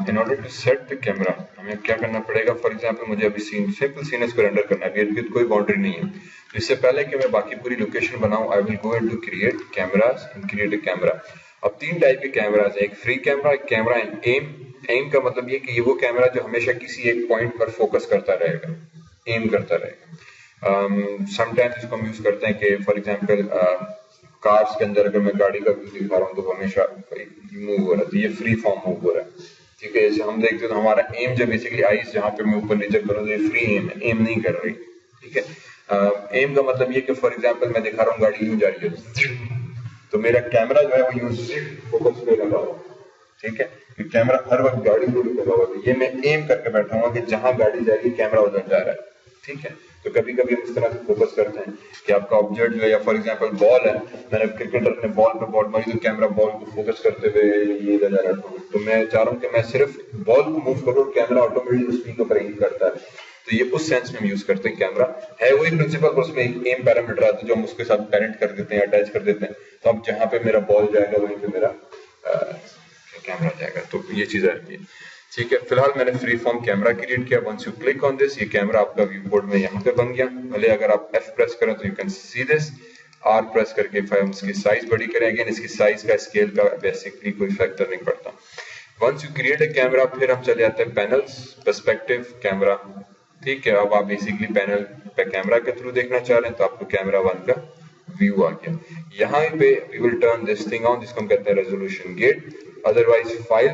In order to set the camera हमें क्या करना पड़ेगा, फॉर एग्जांपल मुझे अभी सिंपल सीन इसको रेंडर करना है, इर्द गिर्द कोई बाउंड्री नहीं है, तो इससे पहले कि मैं बाकी पूरी लोकेशन बनाऊं I will go into create cameras and create a camera. अब तीन टाइप के कैमरास है, एक फ्री कैमरा, एक कैमरा एंड एम। एम का मतलब ये कि ये वो कैमरा जो हमेशा किसी एक पॉइंट पर फोकस करता रहेगा, एम करता रहेगा। समटाइम्स इसको हम यूज करते हैं कि फॉर एग्जांपल कार्स के अंदर अगर मैं गाड़ी का व्यू दिखा रहा हूँ तो वो हमेशा मूव हो रहा है, तो ये फ्री फॉर्म मूव हो रहा है, ठीक है। जैसे हम देखते हैं तो हमारा एम जो बेसिकली आईज जहाँ पे मैं ऊपर नीचे करूँ तो ये फ्री एम है, एम नहीं कर रही, ठीक है। एम का मतलब ये कि फॉर एग्जांपल मैं दिखा रहा हूँ गाड़ी यूं जा रही है तो मेरा कैमरा जो है वो यूं फोकस पे लगा हुआ, ठीक है। कैमरा हर वक्त गाड़ी को लगा हुआ है, ये मैं एम करके बैठा हूँ कि जहां गाड़ी जा रही है कैमरा उधर जा रहा है, ठीक है। तो कभी कभी हम इस तरह से फोकस करते हैं कि आपका ऑब्जेक्ट जो है, या फॉर एग्जांपल बॉल है, मैंने क्रिकेटर ने बॉल पे बॉल मारी तो कैमरा बॉल को फोकस करते हुए ये इधर जा रहा है, तो मैं चाह रहा हूँ कि मैं सिर्फ बॉल को मूव करूँ, कैमरा ऑटोमेटिकली उसी के ऊपर एम करता है, तो ये उस सेंस में हम यूज करते हैं। कैमरा है वही प्रिंसिपल, पर उसमें एक एम पैरामीटर आता है जो हम उसके साथ पेरेंट कर देते हैं, अटैच कर देते हैं, तो अब जहां पे मेरा बॉल जाएगा वहीं पे मेरा कैमरा जाएगा, तो ये चीज आती है, ठीक है। फिलहाल मैंने फ्री फॉर्म कैमरा क्रिएट किया, once you click on this ये कैमरा आपका व्यू बोर्ड में यहाँ पे बन गया। भले अगर आप F प्रेस करें तो you can see this, R press करके हम इसकी साइज बड़ी करें, अगेन इसकी साइज का स्केल का बेसिकली कोई फैक्टर नहीं पड़ता। Once you create a camera फिर हम चले जाते हैं पैनल्स, पर्सपेक्टिव कैमरा, ठीक है। अब आप बेसिकली पैनल पे कैमरा के थ्रू देखना चाह रहे हैं तो आपको कैमरा 1 का व्यू आ गया। यहाँ पे we will turn this thing on, जिसको हम कहते हैं resolution gate, otherwise file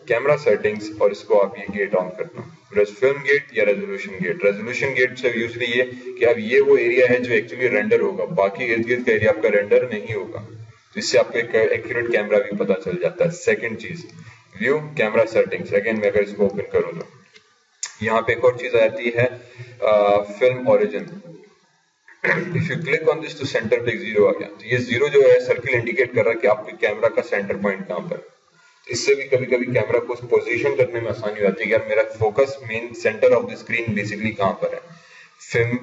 camera settings, और इसको आप ये गेट ऑन करना, फिल्म गेट या रेजोल्यूशन गेट। रेजोल्यूशन गेट से यूजली ये कि अब ये वो एरिया है जो एक्चुअली रेंडर होगा, बाकी इर्द गिर्द का एरिया आपका रेंडर नहीं होगा, तो इससे आपको एक एक्यूरेट कैमरा व्यू पता चल जाता है। सेकंड चीज व्यू कैमरा सेटिंग्स, अगेन मैं अगर इसको ओपन करूँ तो यहाँ पे एक और चीज आती है film origin. If you click on this तो सेंटर पे 0 आ गया, तो ये 0 जो है सर्किल इंडिकेट कर रहा है कि आपके कैमरा का सेंटर पॉइंट कहाँ पर है। इससे भी कभी कभी कैमरा को पोजीशन करने में आसानी हो जाती है कि यार मेरा focus main centre of the screen basically कहाँ पर है। फिल्म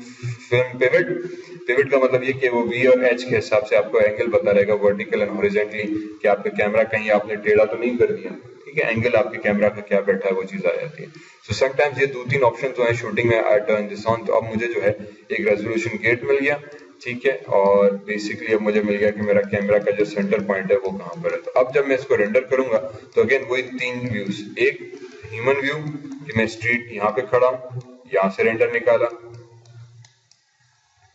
पिवट का मतलब ये कि वो V और H के हिसाब से आपको एंगल पता रहेगा, वर्टिकल एंड हॉरिजॉन्टली, कि आपका कैमरा कहीं आपने टेढ़ा तो नहीं कर दिया, ठीक है। एंगल आपके कैमरा का क्या बैठा है वो चीज आ जाती है। सो समटाइम्स ये 2-3 ऑप्शन जो है शूटिंग में आई टर्न दिस ऑन, तो अब मुझे जो है एक रेजोल्यूशन गेट मिल गया, ठीक है, और बेसिकली अब मुझे मिल गया कि मेरा कैमरा का जो सेंटर पॉइंट है वो कहाँ पर है। तो अब जब मैं इसको रेंडर करूंगा तो अगेन वही 3 व्यूज, एक ह्यूमन व्यू कि मैं स्ट्रीट यहाँ पे खड़ा हूँ, यहाँ से रेंडर निकाला,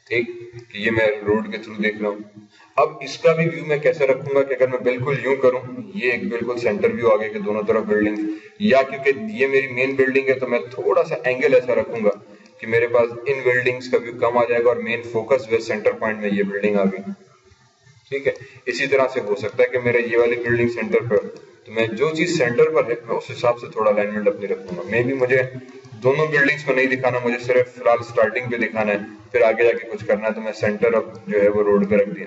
ठीक, कि ये मैं रोड के थ्रू देख रहा हूँ। अब इसका भी व्यू मैं कैसे रखूंगा कि अगर मैं बिल्कुल यूं करूं, ये एक बिल्कुल सेंटर व्यू आगे के दोनों तरफ बिल्डिंग, या क्योंकि ये मेरी मेन बिल्डिंग है तो मैं थोड़ा सा एंगल ऐसा रखूंगा कि मेरे पास इन बिल्डिंग्स का व्यू कम आ जाएगा और मेन फोकस वे सेंटर पॉइंट में ये बिल्डिंग आ गई, ठीक है। इसी तरह से हो सकता है कि मेरा ये वाली बिल्डिंग सेंटर पर, तो मैं जो चीज सेंटर पर है मैं उस हिसाब से थोड़ा अलाइनमेंट अपनी रखूंगा। मे भी मुझे दोनों बिल्डिंग्स को नहीं दिखाना, मुझे सिर्फ फिलहाल स्टार्टिंग पे दिखाना है, फिर आगे जाके कुछ करना है तो मैं सेंटर अब जो है वो रोड पे रख दिया,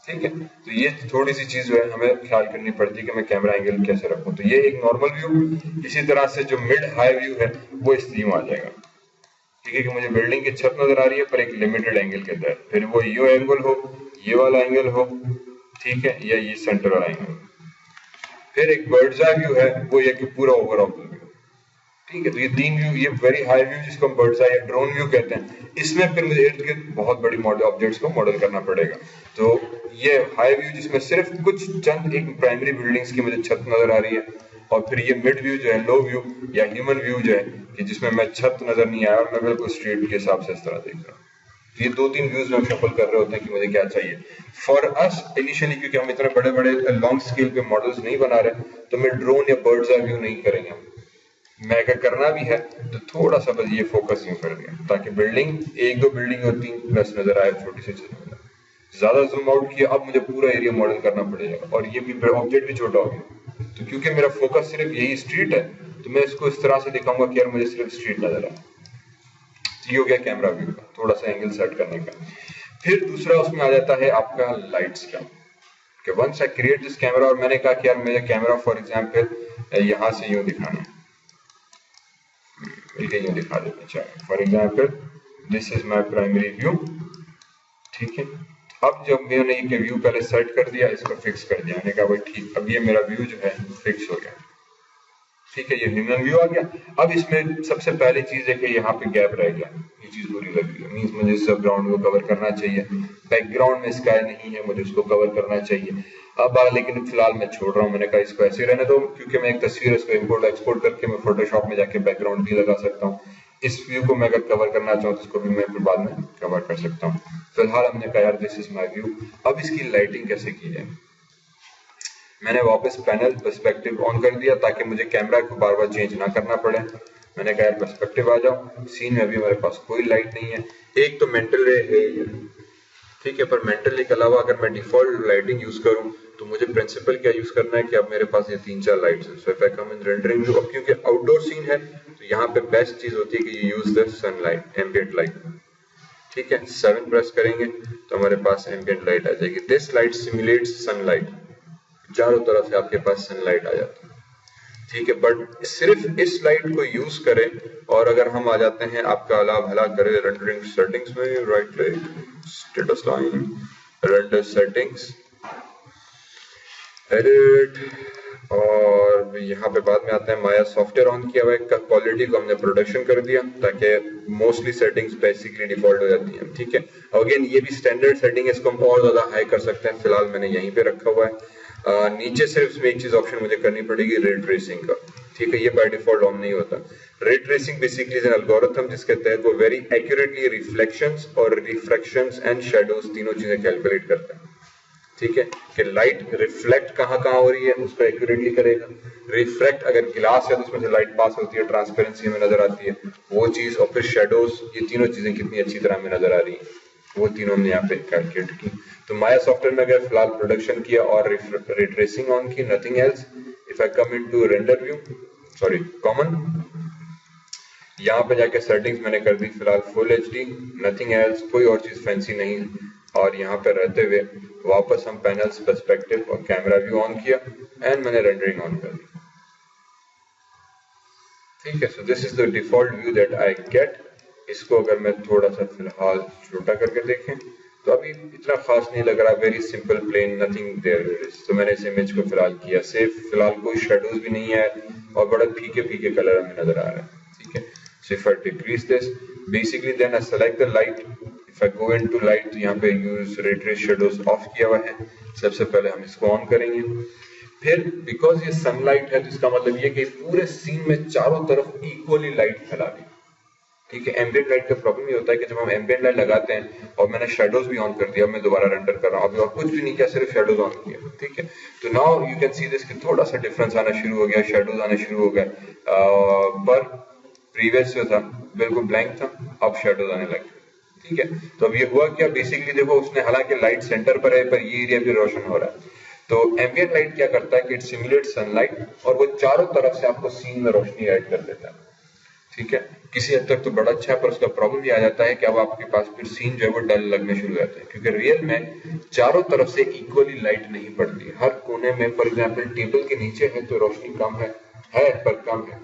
ठीक है। तो ये थोड़ी सी चीज जो है हमें ख्याल करनी पड़ती है कि मैं कैमरा एंगल कैसे रखूं। तो ये एक नॉर्मल व्यू, इसी तरह से जो मिड हाई व्यू है वो इस व्यू आ जाएगा, ठीक है, कि मुझे बिल्डिंग की छत नजर आ रही है पर एक लिमिटेड एंगल के तहत, फिर वो ये एंगल हो, ये वाला एंगल हो, ठीक है, या ये सेंटर वाला एंगल। फिर एक बर्ड्स आई व्यू है, वो ये कि पूरा ओवरऑल व्यू, ठीक है। तो ये 3 व्यू, ये वेरी हाई व्यू जिसको हम बर्ड्स आई या ड्रोन व्यू कहते हैं, इसमें फिर मुझे इर्द गिर्द बहुत बड़ी मॉडल ऑब्जेक्ट्स को मॉडल करना पड़ेगा। तो ये हाई व्यू जिसमें सिर्फ कुछ चंद एक प्राइमरी बिल्डिंग्स की मुझे छत नजर आ रही है, और फिर ये मिड व्यू जो है लो व्यू या ह्यूमन व्यू जो है कि जिसमें मैं छत नजर नहीं आया और मैं बिल्कुल स्ट्रीट के हिसाब से इस तरह देख रहा हूँ। ये 2-3 व्यूज में हम शफल कर रहे होते हैं कि मुझे क्या चाहिए। फॉर अस इनिशियली, क्योंकि हम इतने बड़े बड़े लॉन्ग स्केल पे मॉडल्स नहीं बना रहे, तो मैं ड्रोन या बर्ड्स आई व्यू नहीं करेंगे हम। मैं अगर करना भी है तो थोड़ा सा बस ये फोकस यूं कर दिया ताकि बिल्डिंग 1-2 बिल्डिंग और 3 प्लस नजर आए, छोटी सी चीज। ज्यादा जूम आउट किया, अब मुझे पूरा एरिया मॉडल करना पड़ेगा, और ये भी ऑब्जेक्ट भी छोटा हो गया। तो क्योंकि मेरा फोकस सिर्फ यही स्ट्रीट है, तो मैं इसको इस तरह से दिखाऊंगा कि यार मुझे सिर्फ स्ट्रीट नजर आए। ये हो गया कैमरा व्यू का, थोड़ा सा एंगल सेट करने का। फिर दूसरा उसमें आ जाता है आपका लाइट्स का, कि once I create this camera, और मैंने कहा कि यार मेरा कैमरा फॉर एग्जांपल यहाँ से यूं दिखाना है, यूं दिखा देते चाहिए। For example this is my primary view, ठीक है। अब जब मैंने ये व्यू पहले सेट कर दिया, इसको फिक्स कर दिया, मैंने कहा भाई ठीक, अब ये मेरा व्यू जो है फिक्स हो गया, ठीक है, ये ह्यूमन व्यू आ गया। अब इसमें सबसे पहली चीज है कि यहाँ पे गैप रह गया, ये चीज बुरी लग रही है, मीन्स मुझे सब ग्राउंड को कवर करना चाहिए, बैकग्राउंड में स्काई नहीं है, मुझे उसको कवर करना चाहिए। अब लेकिन फिलहाल मैं छोड़ रहा हूँ, मैंने कहा इसको ऐसे रहने दो, क्योंकि मैं एक तस्वीर इसको इम्पोर्ट एक्सपोर्ट करके मैं फोटोशॉप में जाके बैकग्राउंड भी लगा सकता हूँ। इस व्यू को मैं अगर कवर करना चाहूँ तो इसको भी मैं फिर बाद में कवर कर सकता हूँ। फिलहाल हमने कहा यार दिस इज माई व्यू। अब इसकी लाइटिंग कैसे की जाए, मैंने वापस पैनल पर्सपेक्टिव ऑन कर दिया ताकि मुझे कैमरा को बार बार चेंज ना करना पड़े। मैंने कहा यार पर्सपेक्टिव आ जाओ, सीन में अभी हमारे पास कोई लाइट नहीं है, एक तो मेंटल रे है, ठीक है, पर मेंटल रे के अलावा अगर मैं डिफॉल्ट लाइटिंग यूज करूं तो मुझे प्रिंसिपल क्या यूज करना है कि अब मेरे पास ये 3-4 लाइट्स हैं। सो if I come in rendering view, अब क्योंकि आउटडोर सीन है तो यहाँ पे बेस्ट चीज होती है कि you use the sunlight, ambient light, ठीक है। 7 प्रेस करेंगे तो हमारे पास एम्बिएंट लाइट आ जाएगी। दिस लाइट सिमुलेट्स सनलाइट, चारों तरफ से आपके पास सनलाइट आ जाती है, ठीक है। बट सिर्फ इस लाइट को यूज करें, और अगर हम आ जाते हैं आपका अला भला करें रेंडरिंग सेटिंग्स में, right click, status line, render settings, edit, और यहाँ पे बाद में आता है माया सॉफ्टवेयर ऑन किया हुआ है, क्वालिटी को हमने प्रोडक्शन कर दिया ताकि मोस्टली सेटिंग्स बेसिकली डिफॉल्ट हो जाती हैं, ठीक है। अगेन ये भी स्टैंडर्ड सेटिंग है, इसको हम और ज्यादा हाई कर सकते हैं, फिलहाल मैंने यहीं पे रखा हुआ है। नीचे सिर्फ इसमें एक चीज ऑप्शन मुझे करनी पड़ेगी, रे ट्रेसिंग का, ठीक है, ये बाय डिफॉल्ट ऑन नहीं होता। Ray tracing basically is an algorithm जिसके तहत वो वेरी एक्यूरेटली रिफ्लेक्शंस और रिफ्रैक्शंस एंड शैडोज तीनों चीजें कैलकुलेट करता है, ठीक है, कि लाइट रिफ्लेक्ट कहाँ हो रही है उसको एक्यूरेटली करेगा, रिफ्रैक्ट अगर गिलास है तो उसमें से लाइट पास होती है, ट्रांसपेरेंसी में नजर आती है वो चीज, और फिर शैडोज, ये तीनों चीजें कितनी अच्छी तरह में नजर आ रही है, वो तीनों हमने यहाँ पे कैलकुलेट की। तो माया सॉफ्टवेयर में अगर फिलहाल प्रोडक्शन किया और रिट्रेसिंग ऑन की, nothing else. If I come into render view, sorry common, यहाँ पे जाके सेटिंग्स मैंने कर दी फिलहाल फुल एचडी, नथिंग एल्स, कोई और चीज फैंसी नहीं। और यहाँ पे रहते हुए वापस हम पैनल्स पर्सपेक्टिव और कैमरा व्यू ऑन किया एंड मैंने रेंडरिंग ऑन कर दी, ठीक है। So this is the default view that I get. इसको अगर मैं थोड़ा सा फिलहाल छोटा करके देखें तो अभी इतना खास नहीं लग रहा, very simple plain, nothing there. तो मैंने इस इमेज को फिलहाल किया सेव, फिलहाल कोई शेडोज भी नहीं है और बड़ा फीके फीके कलर हमें नजर आ रहा है, ठीक है। So if I decrease this basically then I select the light, if I go into light तो यहाँ पे यूज रे ट्रेस शेडोज ऑफ किया हुआ है। सबसे पहले हम इसको ऑन करेंगे, फिर बिकॉज ये सनलाइट है तो इसका मतलब ये कि पूरे सीन में चारों तरफ इक्वली लाइट फैला दी, ठीक है। एम्बिएंट लाइट का प्रॉब्लम ये होता है कि जब हम एम्बिएंट लाइट लगाते हैं और मैंने शैडोज भी ऑन कर दिया, मैं दोबारा रेंडर कर रहा हूँ, अभी और कुछ भी नहीं किया, सिर्फ शैडोज ऑन किया, ठीक है। तो now you can see this कि थोड़ा सा डिफरेंस आना शुरू हो गया, शैडोज आने शुरू हो गए, पर प्रीवियस जो था बिल्कुल ब्लैंक था, अब शैडोज आने लगे, ठीक है। तो अब ये हुआ क्या, बेसिकली देखो उसने हालांकि लाइट सेंटर पर है पर ये एरिया भी रोशन हो रहा है। तो एम्बिएंट लाइट क्या करता है कि इट सिमुलेट्स सनलाइट और वो चारों तरफ से आपको सीन में रोशनी ऐड कर देता है, ठीक है। किसी हद तक तो बड़ा अच्छा है, पर उसका प्रॉब्लम ये आ जाता है कि अब आपके पास फिर सीन जो है वो डल लगने शुरू हो जाता है, क्योंकि रियल में चारों तरफ से इक्वली लाइट नहीं पड़ती। हर कोने में फॉर एग्जांपल टेबल के नीचे है तो रोशनी कम है पर कम है,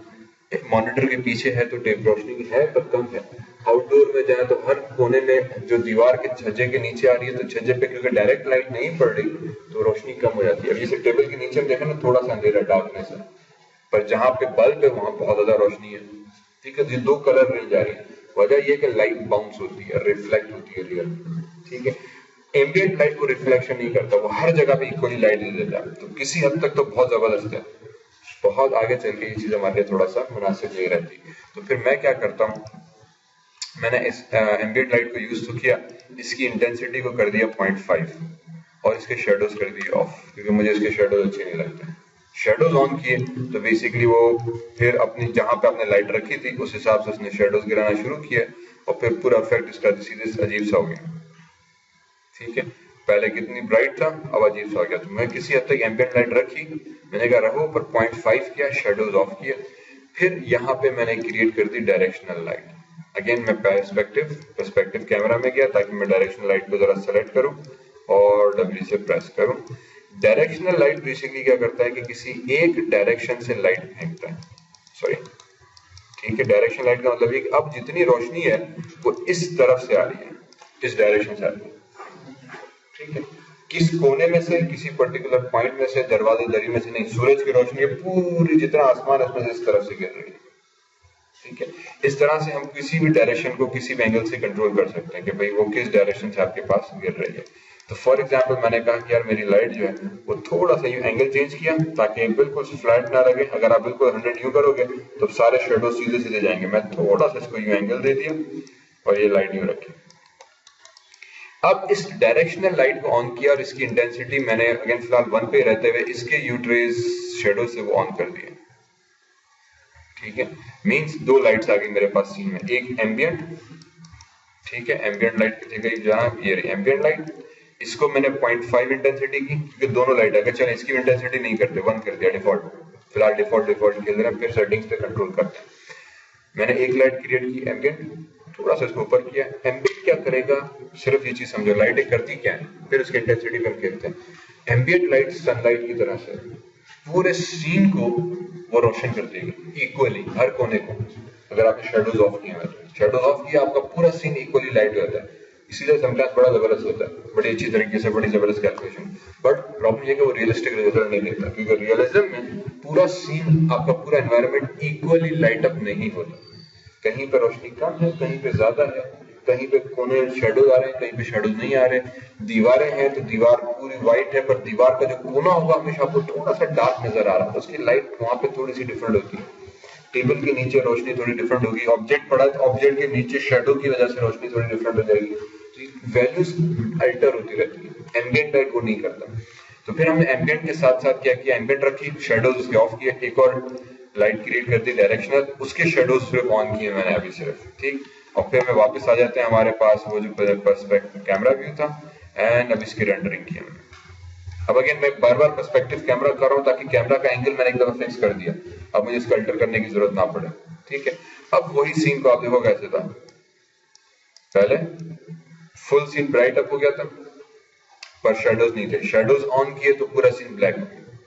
मॉनिटर के पीछे है तो रोशनी है पर कम है। आउटडोर में जाए तो हर कोने में जो दीवार के छज्जे के नीचे आ रही है तो छज्जे पे क्योंकि डायरेक्ट लाइट नहीं पड़ रही तो रोशनी कम हो जाती है। अब जैसे टेबल के नीचे हम देखें ना थोड़ा सा अंधेरा डार्कनेस है, पर जहां पे बल्ब है वहां बहुत ज्यादा रोशनी है, ठीक है। ये दो कलर मिल जा रही है, वजह यह कि लाइट बाउंस होती है, रिफ्लेक्ट होती है रियल, ठीक है। एम्बिएंट लाइट को रिफ्लेक्शन नहीं करता, वो हर जगह पे इक्वली लाइट दे देता है, तो किसी हद तक तो बहुत जबरदस्त है। बहुत आगे चल के ये चीज हमारे लिए थोड़ा सा मुनासिब नहीं रहती। तो फिर मैं क्या करता हूँ, मैंने इस एम्बिएंट लाइट को यूज तो किया, इसकी इंटेंसिटी को कर दिया 0.5 और इसके शेडोज कर दिए ऑफ, क्योंकि मुझे इसके शेडोज अच्छे नहीं लगते। शेडोज ऑन किए तो बेसिकली वो फिर अपनी जहां पे आपने लाइट रखी थी उस हिसाब से उसने शेडोज गिराना शुरू किया और फिर पूरा इफेक्ट इसका सीधे अजीब सा हो गया, ठीक है। पहले कितनी ब्राइट था अब अजीब सा हो गया। तो मैं किसी हद तक एम्बिएंट लाइट रखी, मैंने कहा रहो, पर 0.5 किया, शेडोज ऑफ किया। फिर यहाँ पे मैंने क्रिएट कर दी डायरेक्शनल लाइट। अगेन मैं पर्सपेक्टिव कैमरा में गया ताकि मैं डायरेक्शनल लाइट को जरा सेलेक्ट करूं और W से प्रेस करूं। डायरेक्शनल लाइट बेसिकली क्या करता है कि किसी एक डायरेक्शन से लाइट फेंकता है, सॉरी, ठीक है। डायरेक्शनल लाइट का मतलब ये कि अब जितनी रोशनी है वो इस तरफ से आ रही है, इस डायरेक्शन से आ रही है, ठीक है। किस कोने में से, किसी पर्टिकुलर पॉइंट में से, दरवाजे दरी में से नहीं, सूरज की रोशनी पूरी जितना आसमान है उसमें से इस तरफ से गिर रही है। ठीक है, इस तरह से हम किसी भी डायरेक्शन को किसी भी एंगल से कंट्रोल कर सकते हैं कि भाई वो किस डायरेक्शन से आपके पास गिर रही है। तो फॉर एग्जांपल मैंने कहा कि यार मेरी लाइट जो है वो थोड़ा सा यूं एंगल चेंज किया ताकि बिल्कुल फ्लैट ना लगे। अगर आप बिल्कुल 100 यूं करोगे तो सारे शेडो सीधे सीधे जाएंगे। मैं थोड़ा सा इसको यूं एंगल दे दिया और ये लाइट यूं रखी। अब इस डायरेक्शनल लाइट को ऑन किया और इसकी इंटेंसिटी मैंने अगेन फिलहाल 1 पे रहते हुए इसके यूट्रेज शेडो से वो ऑन कर दिया। ठीक है, मींस दो लाइट्स आ गई मेरे पास सीन में, एक एम्बिएंट, ठीक है, एम्बिएंट लाइट कितनी गई जहां, ये रही एम्बिएंट लाइट। इसको मैंने 0.5 इंटेंसिटी की क्योंकि दोनों लाइट अगर चले इसकी इंटेंसिटी नहीं करते, 1 कर दिया डिफॉल्ट, फिलहाल डिफॉल्ट खेल रहे हैं, फिर सेटिंग्स पे कंट्रोल करते हैं। मैंने एक लाइट क्रिएट की एम्बिएंट, थोड़ा सा इसको ऊपर किया। एम्बिएंट क्या करेगा, सिर्फ ये चीज समझो, लाइटें करती क्या है, फिर उसकी इंटेंसिटी पे हम खेलते हैं। एम्बिएंट लाइट सनलाइट की तरह से पूरे सीन को वो रोशन कर देगी इक्वली, हर कोने को। अगर आपने शेडोज ऑफ किए हैं, शेडोज ऑफ किया आपका पूरा सीन इक्वली लाइट हो जाता है। इसीलिए समटाइम्स बड़ा जबरदस्त होता है, बड़ी अच्छी तरीके से, बड़ी जबरदस्त कैलकुलेशन। बट प्रॉब्लम ये कि वो रियलिस्टिक रिजल्ट नहीं देता, क्योंकि रियलिज्म में पूरा सीन, आपका पूरा एनवायरनमेंट इक्वली लाइट अप नहीं होता। कहीं पे रोशनी कम है, कहीं पे ज्यादा है, कहीं पे कोने शेडोज आ रहे हैं, कहीं पे शेडोज नहीं आ रहे। दीवारें हैं तो दीवार पूरी व्हाइट है, पर दीवार का जो कोना होगा हमेशा आपको थोड़ा सा डार्क नजर आ रहा है, उसकी लाइट वहां पे थोड़ी सी डिफरेंट होती है। टेबल के नीचे रोशनी थोड़ी डिफरेंट होगी, ऑब्जेक्ट पड़ा है तो ऑब्जेक्ट के नीचे शेडो की वजह से रोशनी थोड़ी डिफरेंट हो जाएगी। तो वैल्यूज अल्टर होती रहती है, एम्बिएंट लाइट वो नहीं करता। तो फिर हमने एम्बिएंट के साथ साथ क्या किया, एम्बिएंट रखी, शेडोज उसके ऑफ किए, एक और लाइट क्रिएट कर दी डायरेक्शनल, उसके शेडोज सिर्फ ऑन किए मैंने अभी सिर्फ, ठीक। और फिर मैं वापस आ जाते हैं हमारे पास वो जो पर्सपेक्टिव कैमरा व्यू था, एंड अब इसकी रेंडरिंग की हमने। अब अगेन मैं बार बार पर्सपेक्टिव कैमरा कर रहा हूं ताकि कैमरा का एंगल मैंने एक दफा फिक्स कर दिया, अब मुझे इसको अल्टर करने की जरूरत ना पड़े, ठीक है। अब वही सीन को आप देखो कैसे था, पहले फुल सीन ब्राइट अप हो गया था पर शेडोज नहीं थे, शेडोज ऑन किए तो पूरा सीन ब्लैक हो गया,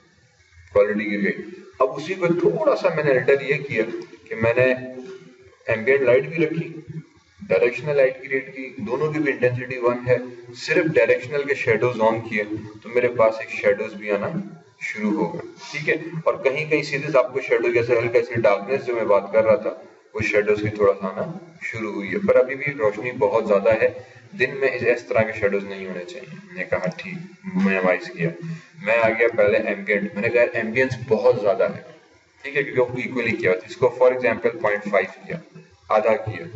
क्वालिटी गिर गई। अब उसी को थोड़ा सा मैंने अल्टर ये किया कि मैंने एम्बिएंट लाइट भी रखी, डायरेक्शनल लाइट क्रिएट की, दोनों की भी इंटेंसिटी 1 है, सिर्फ डायरेक्शनल के शेडोज ऑन किए तो मेरे पास एक शेडोज भी आना शुरू हो गए, ठीक है। और कहीं कहीं सीधे आपको शेडो जैसे हल्का सी डार्कनेस जो मैं बात कर रहा था वो शेडोज की थोड़ा सा आना शुरू हुई है, पर अभी भी रोशनी बहुत ज्यादा है, दिन में इस तरह के शेडोज नहीं होने चाहिए। मैंने कहा ठीक, मिनिमाइज किया। मैं आ गया पहले एम्बिएंट, मैंने कहा एम्बियंस बहुत ज्यादा है, ठीक है, क्योंकि वो इक्वली किया था, इसको फॉर एग्जांपल 0.5 किया, आधा किया,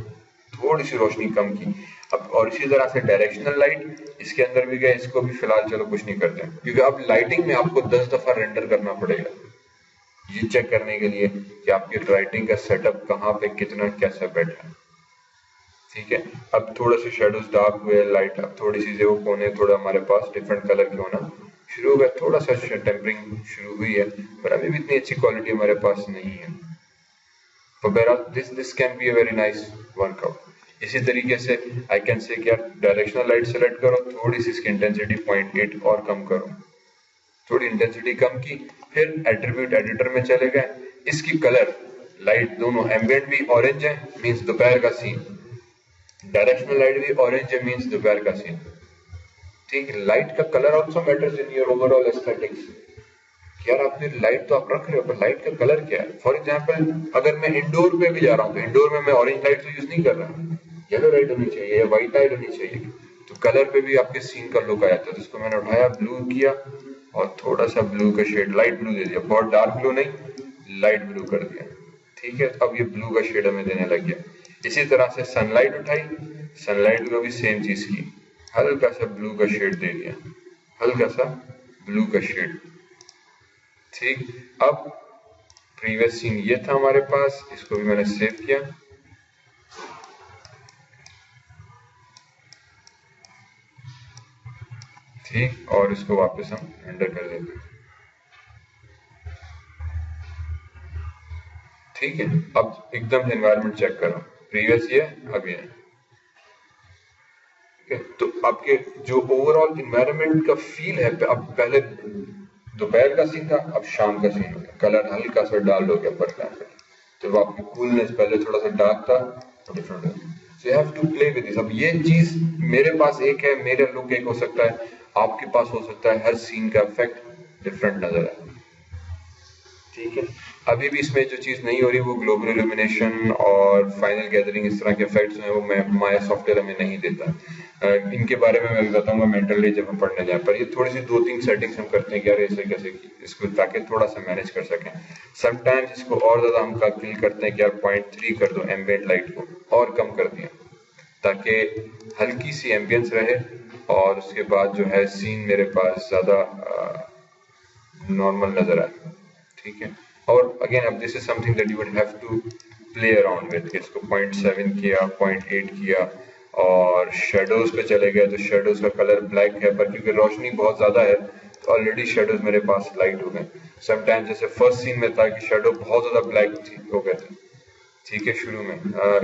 थोड़ी सी रोशनी कम की। अब और इसी तरह से डायरेक्शनल लाइट इसके अंदर भी गए, इसको भी फिलहाल चलो कुछ नहीं करते क्योंकि अब लाइटिंग में आपको 10 दफा रेंडर करना पड़ेगा ये चेक करने के लिए कि आपकी लाइटिंग का सेटअप कहाँ पे कितना कैसा बेट है, ठीक है। अब थोड़े से शेडोज डार्क हुए, लाइट अब थोड़ी सी वो कोने थोड़ा हमारे पास डिफरेंट कलर के होना शुरू हो गया, थोड़ा सा टेम्परिंग शुरू हुई है, पर अभी भी इतनी अच्छी क्वालिटी हमारे पास नहीं है। तो बहरहाल this can be a very nice workout. इसी तरीके से आई कैन से क्या, डायरेक्शनल लाइट सेलेक्ट करो, थोड़ी सी इसकी इंटेंसिटी 0.8 और कम करो, थोड़ी इंटेंसिटी कम की, फिर एट्रीब्यूट एडिटर में चले गए, इसकी कलर लाइट दोनों एम्बिएंट भी ऑरेंज है मींस दोपहर का सीन, डायरेक्शनल लाइट भी ऑरेंज है मींस दोपहर का सीन, ठीक। लाइट का colour also matters in your overall aesthetics. यार आपने लाइट तो आप रख रहे हो पर लाइट का कलर क्या है। फॉर एग्जांपल अगर मैं इंडोर पे भी जा रहा हूँ तो इंडोर में मैं ऑरेंज लाइट तो यूज नहीं कर रहा, येलो लाइट होनी चाहिए या व्हाइट लाइट होनी चाहिए, तो कलर पे भी आपके सीन का लुक आया था। तो इसको मैंने उठाया, ब्लू किया और थोड़ा सा ब्लू का शेड, लाइट ब्लू दे दिया, बहुत डार्क ब्लू नहीं, लाइट ब्लू कर दिया, ठीक है। अब ये ब्लू का शेड हमें देने लग गया। इसी तरह से सनलाइट उठाई, सनलाइट को भी सेम चीज की, हल्का सा ब्लू का शेड दे दिया, हल्का सा ब्लू का शेड, ठीक। अब प्रीवियस सीन ये था हमारे पास, इसको भी मैंने सेव किया, ठीक, और इसको वापस हम रेंडर कर देते हैं, ठीक है। अब एकदम एनवायरनमेंट चेक करो, प्रीवियस ये अब ये, ठीक है। तो आपके जो ओवरऑल एनवायरनमेंट का फील है, अब पहले दोपहर का सीन था, अब शाम का सीन हो गया, कलर हल्का सा डार्क हो गया पर जब आपकी कूलनेस पहले थोड़ा सा डार्क था तो डिफरेंट है। So you have to play with this. अब ये चीज मेरे पास एक है, मेरा लुक एक हो सकता है, आपके पास हो सकता है हर सीन का इफेक्ट डिफरेंट नजर आए, ठीक है। अभी भी इसमें जो चीज नहीं हो रही वो ग्लोबल इल्यूमिनेशन और फाइनल गैदरिंग, इस तरह के इफेक्ट्स हैं वो माया सॉफ्टवेयर हमें नहीं देता। इनके बारे में मैं बताऊंगा मेंटली जब हम पढ़ने जाए, पर ये थोड़ी सी 2-3 सेटिंग्स हम करते हैं कि यार ऐसे कैसे इसको, ताकि थोड़ा सा मैनेज कर सकें। समटाइम्स इसको और ज्यादा हम फील करते हैं कि यार 0.3 कर दो एम्बिएंट लाइट को, और कम कर दिया ताकि हल्की सी एम्बियंस रहे और उसके बाद जो है सीन मेरे पास ज्यादा नॉर्मल नजर आए, ठीक है। और अगेन अब this is something that you would have to play around with. इसको 0.7 किया, 0.8 किया और शेडोज पे चले गए तो शेडोज का कलर ब्लैक है, पर क्योंकि रोशनी बहुत ज्यादा है तो ऑलरेडी शेडोज मेरे पास लाइट हो गए। समटाइम्स जैसे फर्स्ट सीन में था कि शेडो बहुत ज्यादा ब्लैक हो गए थे, ठीक है, शुरू में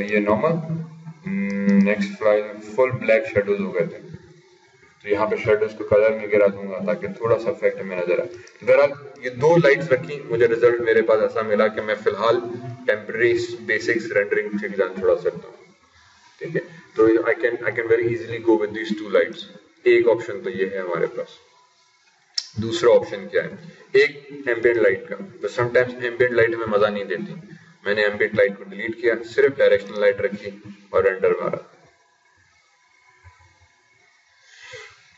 ये normal, next file full black shadows हो गए थे, तो यहाँ पे शेडोज को कलर में गिरा दूंगा ताकि थोड़ा सा इफेक्ट हमें नजर आए। बहरहाल ये 2 लाइट्स रखी, मुझे रिजल्ट मेरे पास ऐसा मिला कि मैं फिलहाल टेम्पररी बेसिक्स रेंडरिंग डिजाइन छोड़ा सकता हूँ, ठीक है। तो I can very easily go with these 2 lights. एक ऑप्शन तो ये है हमारे पास। दूसरा ऑप्शन क्या है, एक एम्बिएंट लाइट का। तो समटाइम्स एम्बिएंट लाइट हमें मजा नहीं देती, मैंने एम्बिएंट लाइट को डिलीट किया, सिर्फ डायरेक्शनल लाइट रखी और रेंडर मारा,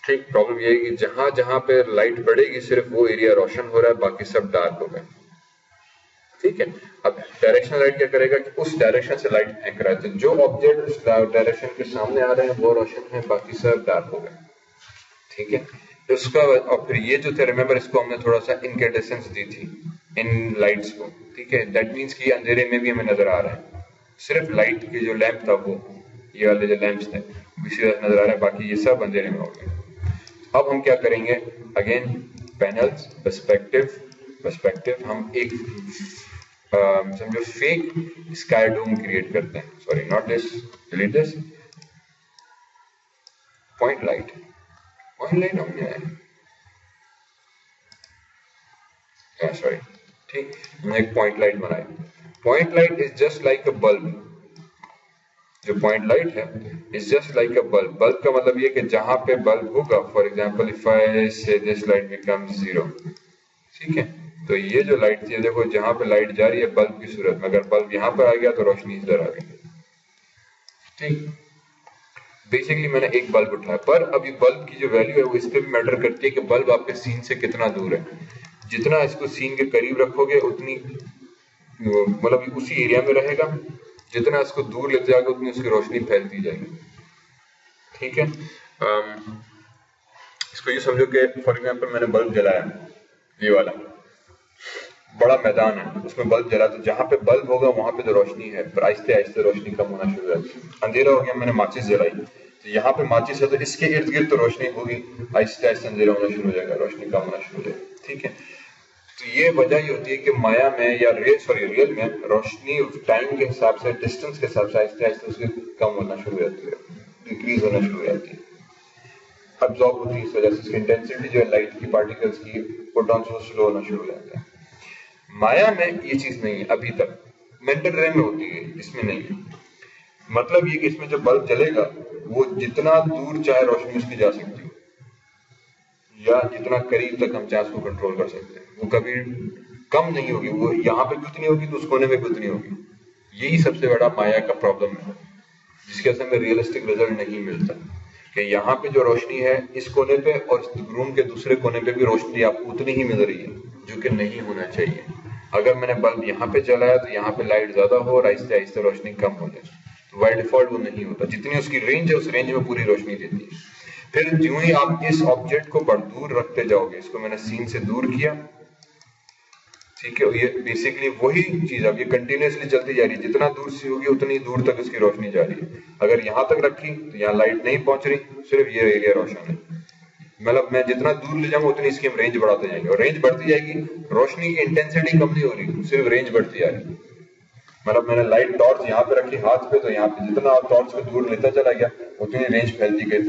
ठीक। प्रॉब्लम ये है कि जहां जहां पे लाइट बढ़ेगी सिर्फ वो एरिया रोशन हो रहा है, बाकी सब डार्क हो गए, ठीक है। अब डायरेक्शनल लाइट क्या करेगा कि उस डायरेक्शन से लाइट फेंक रहा है, तो जो ऑब्जेक्ट उस डायरेक्शन के सामने आ रहे हैं वो रोशन है, बाकी सब डार्क हो गए, ठीक है। उसका और फिर ये जो थे, रिमेंबर इसको हमने थोड़ा सा इनकैंडेसेंस दी थी इन लाइट्स को, ठीक है। दैट मीन्स कि अंधेरे में भी हमें नजर आ रहा है, सिर्फ लाइट के जो लैंप था वो, ये वाले जो लैंप्स थे इसी नजर आ रहा है, बाकी ये सब अंधेरे में हो गए। अब हम क्या करेंगे, अगेन पैनल्स, पर्सपेक्टिव, हम एक समझो फेक स्काई डोम क्रिएट करते हैं, sorry not this, delete this, point light हमने, सॉरी, ठीक, हमने एक पॉइंट लाइट बनाई। Point light is just like a bulb, जो पॉइंट लाइट है is just like a bulb. Bulb का मतलब ये कि जहां पे बल्ब होगा, फॉर एग्जांपल इफ आई से दिस लाइट बिकम्स 0, ठीक है, तो ये जो लाइट थी, देखो जहां पे लाइट जा रही है बल्ब की सूरत में, अगर बल्ब यहां पर आ गया तो रोशनी इधर आ गई, ठीक। बेसिकली मैंने एक बल्ब उठाया, पर अभी बल्ब की जो वैल्यू है वो इस पे भी मैटर करती है कि बल्ब आपके सीन से कितना दूर है। जितना इसको सीन के करीब रखोगे उतनी मतलब उसी एरिया में रहेगा, जितना इसको दूर लेते जाओगे उतनी उसकी रोशनी फैलती जाएगी, ठीक है। इसको ये समझो कि फॉर एग्जांपल मैंने बल्ब जलाया, ये वाला बड़ा मैदान है, उसमें बल्ब जला, तो जहां पे बल्ब होगा वहां पे तो रोशनी है, पर आहिस्ते आहिस्ते रोशनी कम होना शुरू हो जाती है। अंधेरा हो गया, मैंने माचिस जलाई, तो यहाँ पे माचिस है तो इसके इर्द गिर्द तो रोशनी होगी, आहिस्ते आहिस्ते अंधेरा होना शुरू हो जाएगा, रोशनी कम होना शुरू हो जाएगी, ठीक है। तो ये वजह ये होती है कि माया में या रियल में रोशनी टाइम के हिसाब से, डिस्टेंस के हिसाब से आहिस्ते आहिस्ते उसकी कम होना शुरू हो जाती है, डिक्रीज होना शुरू हो जाती है, अब्सॉर्ब होती है। इस वजह से इसकी इंटेंसिटी जो है लाइट की पार्टिकल्स की, फोटॉन्स वो स्लो होना शुरू हो जाता है। माया में ये चीज नहीं है अभी तक, मेंटल रेम में होती है, इसमें नहीं है। मतलब ये कि इसमें जो बल्ब जलेगा वो जितना दूर चाहे रोशनी उसकी जा सकती है, या जितना करीब तक हम चाहे उसको कंट्रोल कर सकते हैं, वो कभी कम नहीं होगी, वो यहाँ पे भी उतनी होगी तो उस कोने में भी उतनी होगी। यही सबसे बड़ा माया का प्रॉब्लम है, जिसके असर में रियलिस्टिक रिजल्ट नहीं मिलता, कि यहाँ पे जो रोशनी है इस कोने पे और रूम के दूसरे कोने पे भी रोशनी आपको उतनी ही मिल रही है, जो कि नहीं होना चाहिए। अगर मैंने बल्ब यहाँ पे जलाया तो यहाँ पे लाइट ज्यादा हो और आहिस्ते आहिस्ते रोशनी कम हो जाए, तो बाय डिफॉल्ट वो नहीं होता। जितनी उसकी रेंज है उस रेंज में पूरी रोशनी देती है। फिर ज्यों ही आप इस ऑब्जेक्ट को बढ़ दूर रखते जाओगे, इसको मैंने सीन से दूर किया, ठीक है, ये बेसिकली वही चीज अब ये कंटिन्यूसली चलती जा रही है, जितना दूर से होगी उतनी दूर तक इसकी रोशनी जा रही है। अगर यहाँ तक रखी तो यहाँ लाइट नहीं पहुंच रही, सिर्फ ये एरिया रोशन है। मतलब मैं जितना दूर ले जाऊंगा उतनी इसकी हम रेंज बढ़ाते जाएंगे, और रेंज बढ़ती जाएगी, रोशनी की इंटेंसिटी कम नहीं हो रही, सिर्फ रेंज बढ़ती जा रही है। मतलब मैंने लाइट टॉर्च यहाँ पे रखी हाथ पे, तो यहाँ पे जितना टॉर्च को दूर लेता चला गया उतनी रेंज फैलती गई।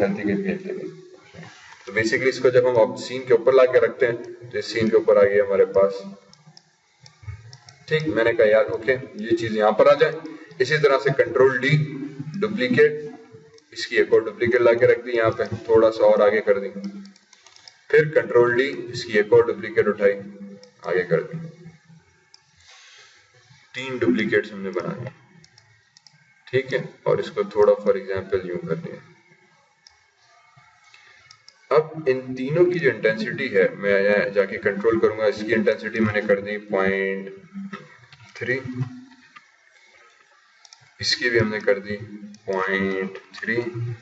तो बेसिकली इसको जब हम सीन के ऊपर लाके रखते हैं तो इस सीन के ऊपर आ गया हमारे पास, ठीक। मैंने कहा यार ओके ये चीज यहाँ पर आ जाए। इसी तरह से कंट्रोल डी, डुप्लीकेट, इसकी एक और डुप्लीकेट लाके रख दी यहाँ पे, थोड़ा सा और आगे कर दी, फिर कंट्रोल डी, इसकी एक और डुप्लीकेट उठाई, आगे कर दी। 3 डुप्लीकेट्स हमने बनाए, ठीक है, और इसको थोड़ा फॉर एग्जांपल यूं कर दिया। अब इन तीनों की जो इंटेंसिटी है, मैं जाके कंट्रोल करूंगा, इसकी इंटेंसिटी मैंने कर दी 0.3, इसकी भी हमने कर दी 0.3,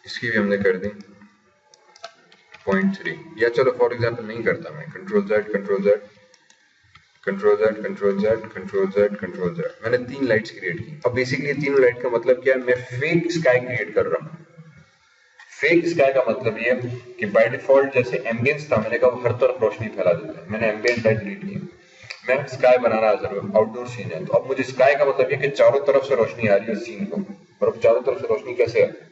इसकी भी हमने कर दी 0.3, या चलो फॉर एग्जांपल नहीं करता मैं, control Z control Z control Z control Z control Z control Z, मैंने 3 लाइट्स क्रिएट की। अब बेसिकली तीनों लाइट का मतलब क्या है, मैं फेक स्काई क्रिएट कर रहा हूँ। फेक स्काई का मतलब ये कि बाय डिफॉल्ट जैसे एम्बियंस था, मैंने कहा वो हर तरफ रोशनी फैला देता है, मैंने एम्बियंट लाइट डिलीट की, मैं स्काई बनाना जरूर, आउटडोर सीन है, तो अब मुझे स्काई का मतलब ये कि चारों तरफ से रोशनी आ रही है सीन को, और अब चारों तरफ से रोशनी कैसे आ रही है,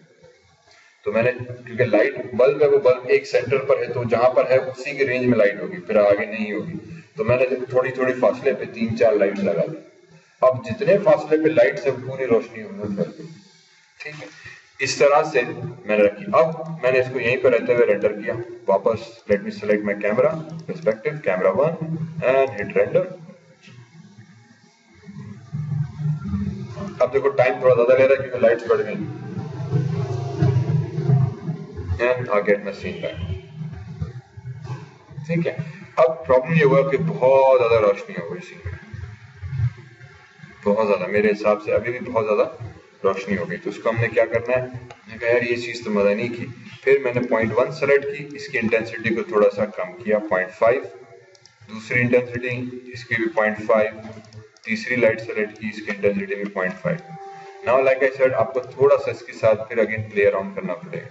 तो मैंने, क्योंकि लाइट बल्ब है, वो बल्ब एक सेंटर पर है, तो जहां पर है उसी के रेंज में लाइट होगी, फिर आगे नहीं होगी, तो मैंने थोड़ी थोड़ी फासले पे 3-4 लाइट लगा दी। अब जितने फासले पे लाइट से पूरी रोशनी होने लगी, ठीक है, इस तरह से मैंने रखी। अब मैंने इसको यहीं पर रहते हुए रेंडर किया वापस। Let me select my camera, perspective, camera 1 and hit render. अब देखो टाइम थोड़ा ज्यादा ले रहा है क्योंकि लाइट्स बढ़ गई, and I get my scene back, ठीक है। अब प्रॉब्लम ये हुआ कि बहुत ज्यादा रोशनी हो गई सीन में, बहुत ज्यादा, मेरे हिसाब से अभी भी बहुत ज्यादा रोशनी हो गई, तो उसको हमने क्या करना है, मैंने कहा यार ये चीज तो मजा नहीं की। फिर मैंने 0.1 सेलेक्ट की, इसकी इंटेंसिटी को थोड़ा सा कम किया 0.5, दूसरी इंटेंसिटी इसकी भी 0.5, तीसरी लाइट सेलेक्ट की, इसकी इंटेंसिटी भी 0.5। नाउ लाइक आई सेड, आपको थोड़ा सा इसके साथ फिर अगेन प्ले अराउंड करना पड़ेगा,